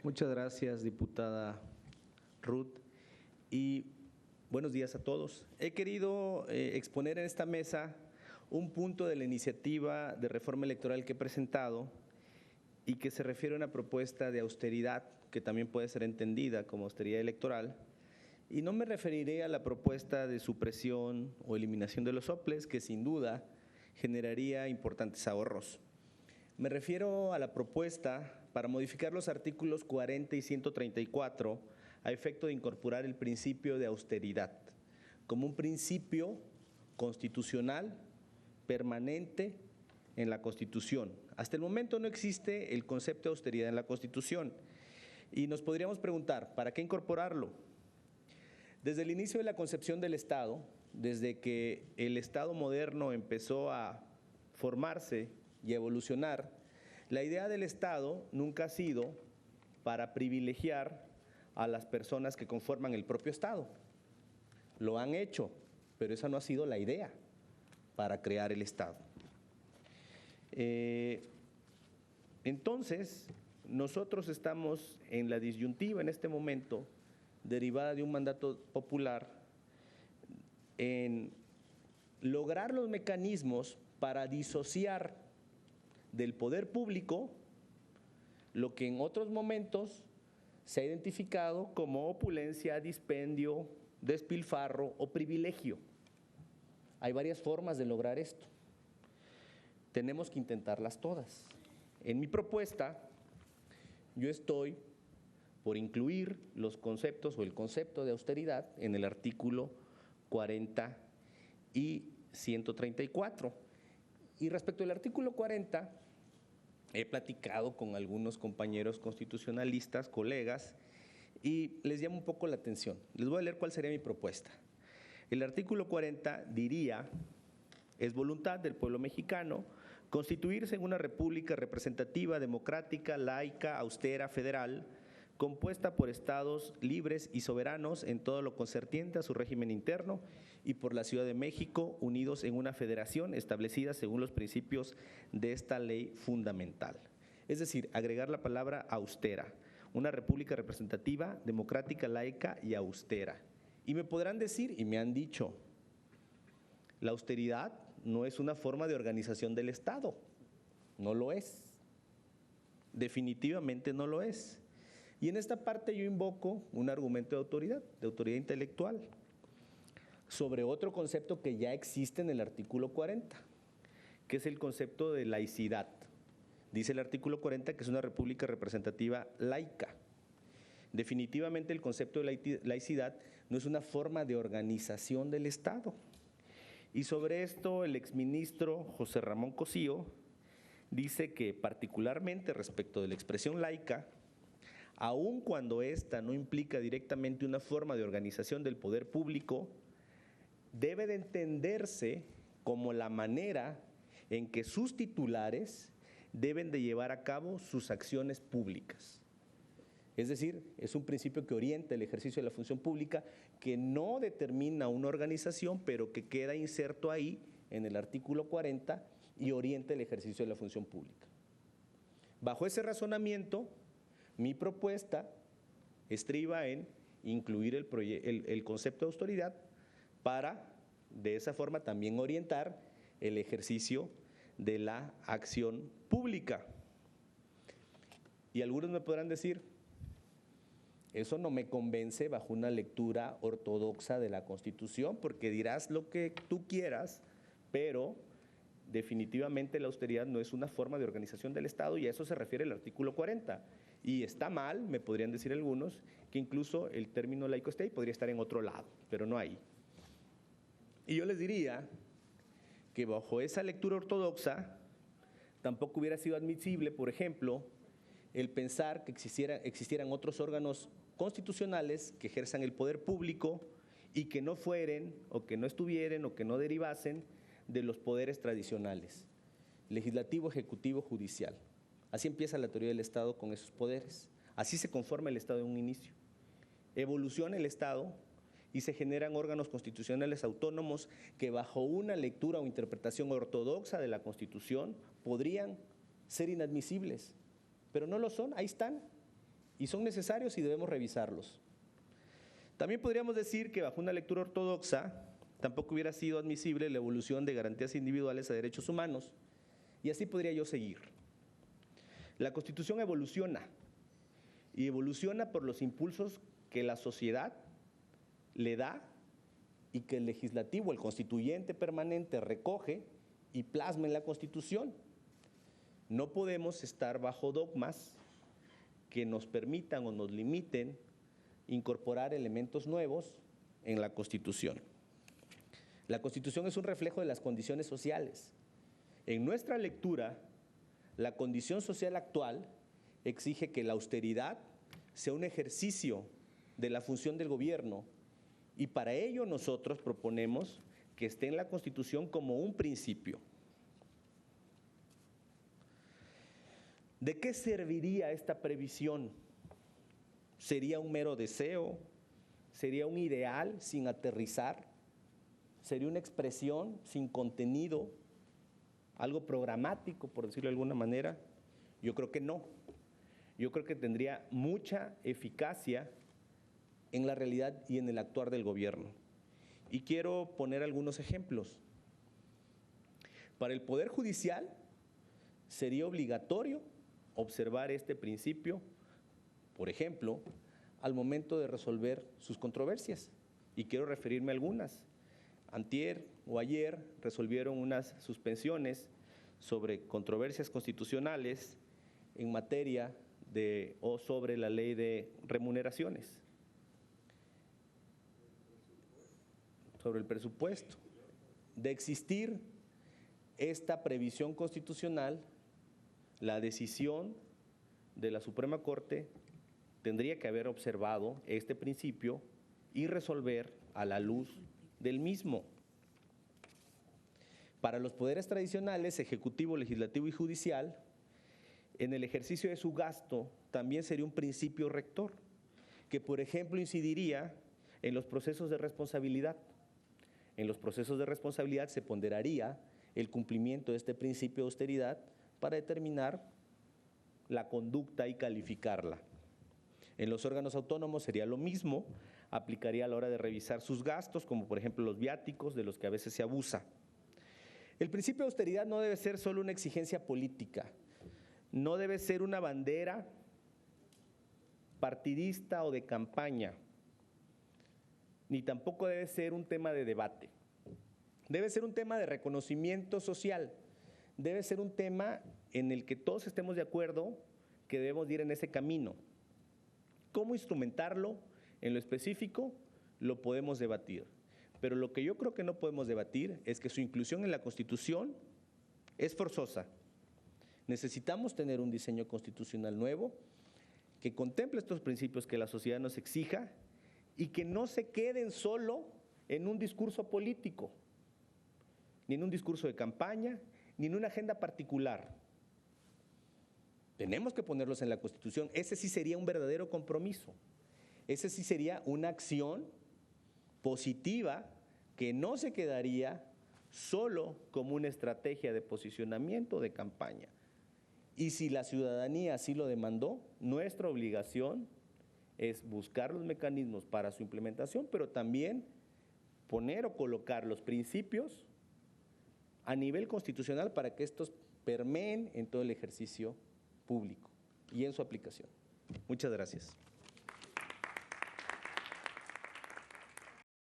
Muchas gracias, diputada Ruth, y buenos días a todos. He querido exponer en esta mesa un punto de la iniciativa de reforma electoral que he presentado y que se refiere a una propuesta de austeridad, que también puede ser entendida como austeridad electoral, y no me referiré a la propuesta de supresión o eliminación de los soples, que sin duda generaría importantes ahorros. Me refiero a la propuesta para modificar los artículos 40 y 134 a efecto de incorporar el principio de austeridad como un principio constitucional permanente en la Constitución. Hasta el momento no existe el concepto de austeridad en la Constitución y nos podríamos preguntar, ¿para qué incorporarlo? Desde el inicio de la concepción del Estado, desde que el Estado moderno empezó a formarse y evolucionar, la idea del Estado nunca ha sido para privilegiar a las personas que conforman el propio Estado. Lo han hecho, pero esa no ha sido la idea para crear el Estado. Entonces, nosotros estamos en la disyuntiva en este momento, derivada de un mandato popular, en lograr los mecanismos para disociar del poder público lo que en otros momentos se ha identificado como opulencia, dispendio, despilfarro o privilegio. Hay varias formas de lograr esto. Tenemos que intentarlas todas. En mi propuesta, yo estoy por incluir los conceptos o el concepto de austeridad en el artículo 40 y 134. Y respecto al artículo 40, he platicado con algunos compañeros constitucionalistas, colegas, y les llama un poco la atención. Les voy a leer cuál sería mi propuesta. El artículo 40 diría: es voluntad del pueblo mexicano constituirse en una república representativa, democrática, laica, austera, federal, compuesta por estados libres y soberanos en todo lo concerniente a su régimen interno y por la Ciudad de México, unidos en una federación establecida según los principios de esta ley fundamental. Es decir, agregar la palabra austera, una república representativa, democrática, laica y austera. Y me podrán decir, y me han dicho, la austeridad no es una forma de organización del Estado, no lo es, definitivamente no lo es. Y en esta parte yo invoco un argumento de autoridad intelectual, sobre otro concepto que ya existe en el artículo 40, que es el concepto de laicidad. Dice el artículo 40 que es una república representativa laica. Definitivamente el concepto de laicidad no es una forma de organización del Estado. Y sobre esto el exministro José Ramón Cosío dice que particularmente respecto de la expresión laica, aun cuando ésta no implica directamente una forma de organización del poder público, debe de entenderse como la manera en que sus titulares deben de llevar a cabo sus acciones públicas. Es decir, es un principio que orienta el ejercicio de la función pública, que no determina una organización, pero que queda inserto ahí en el artículo 40 y orienta el ejercicio de la función pública. Bajo ese razonamiento, mi propuesta estriba en incluir el concepto de autoridad para, de esa forma, también orientar el ejercicio de la acción pública. Y algunos me podrán decir, eso no me convence bajo una lectura ortodoxa de la Constitución, porque dirás lo que tú quieras, pero definitivamente la austeridad no es una forma de organización del Estado y a eso se refiere el artículo 40. Y está mal, me podrían decir algunos, que incluso el término laico esté ahí, podría estar en otro lado, pero no ahí. Y yo les diría que bajo esa lectura ortodoxa tampoco hubiera sido admisible, por ejemplo, el pensar que existieran otros órganos constitucionales que ejerzan el poder público y que no fueren o que no estuvieran o que no derivasen de los poderes tradicionales, legislativo, ejecutivo, judicial. Así empieza la teoría del Estado con esos poderes. Así se conforma el Estado en un inicio. Evoluciona el Estado y se generan órganos constitucionales autónomos que bajo una lectura o interpretación ortodoxa de la Constitución podrían ser inadmisibles, pero no lo son, ahí están. y son necesarios y debemos revisarlos. También podríamos decir que bajo una lectura ortodoxa tampoco hubiera sido admisible la evolución de garantías individuales a derechos humanos, y así podría yo seguir. La Constitución evoluciona, y evoluciona por los impulsos que la sociedad le da y que el legislativo, el constituyente permanente, recoge y plasma en la Constitución. No podemos estar bajo dogmas que nos permitan o nos limiten incorporar elementos nuevos en la Constitución. La Constitución es un reflejo de las condiciones sociales. En nuestra lectura, la condición social actual exige que la austeridad sea un ejercicio de la función del gobierno, y para ello nosotros proponemos que esté en la Constitución como un principio. ¿De qué serviría esta previsión? ¿Sería un mero deseo? ¿Sería un ideal sin aterrizar? ¿Sería una expresión sin contenido? ¿Algo programático, por decirlo de alguna manera? Yo creo que no. Yo creo que tendría mucha eficacia en la realidad y en el actuar del gobierno. Y quiero poner algunos ejemplos. Para el Poder Judicial sería obligatorio observar este principio, por ejemplo, al momento de resolver sus controversias. Y quiero referirme a algunas. Antier o ayer resolvieron unas suspensiones sobre controversias constitucionales en materia de o sobre la ley de remuneraciones, sobre el presupuesto. De existir esta previsión constitucional, la decisión de la Suprema Corte tendría que haber observado este principio y resolver a la luz del mismo. Para los poderes tradicionales, ejecutivo, legislativo y judicial, en el ejercicio de su gasto también sería un principio rector, que por ejemplo incidiría en los procesos de responsabilidad. En los procesos de responsabilidad se ponderaría el cumplimiento de este principio de austeridad para determinar la conducta y calificarla. En los órganos autónomos sería lo mismo, aplicaría a la hora de revisar sus gastos, como por ejemplo los viáticos, de los que a veces se abusa. El principio de austeridad no debe ser solo una exigencia política, no debe ser una bandera partidista o de campaña, ni tampoco debe ser un tema de debate. Debe ser un tema de reconocimiento social, debe ser un tema en el que todos estemos de acuerdo que debemos ir en ese camino. ¿Cómo instrumentarlo? En lo específico lo podemos debatir, pero lo que yo creo que no podemos debatir es que su inclusión en la Constitución es forzosa. Necesitamos tener un diseño constitucional nuevo que contemple estos principios que la sociedad nos exija y que no se queden solo en un discurso político, ni en un discurso de campaña, ni en una agenda particular. Tenemos que ponerlos en la Constitución. Ese sí sería un verdadero compromiso. Ese sí sería una acción positiva que no se quedaría solo como una estrategia de posicionamiento de campaña. Y si la ciudadanía así lo demandó, nuestra obligación es buscar los mecanismos para su implementación, pero también poner o colocar los principios a nivel constitucional para que estos permeen en todo el ejercicio público y en su aplicación. Muchas gracias.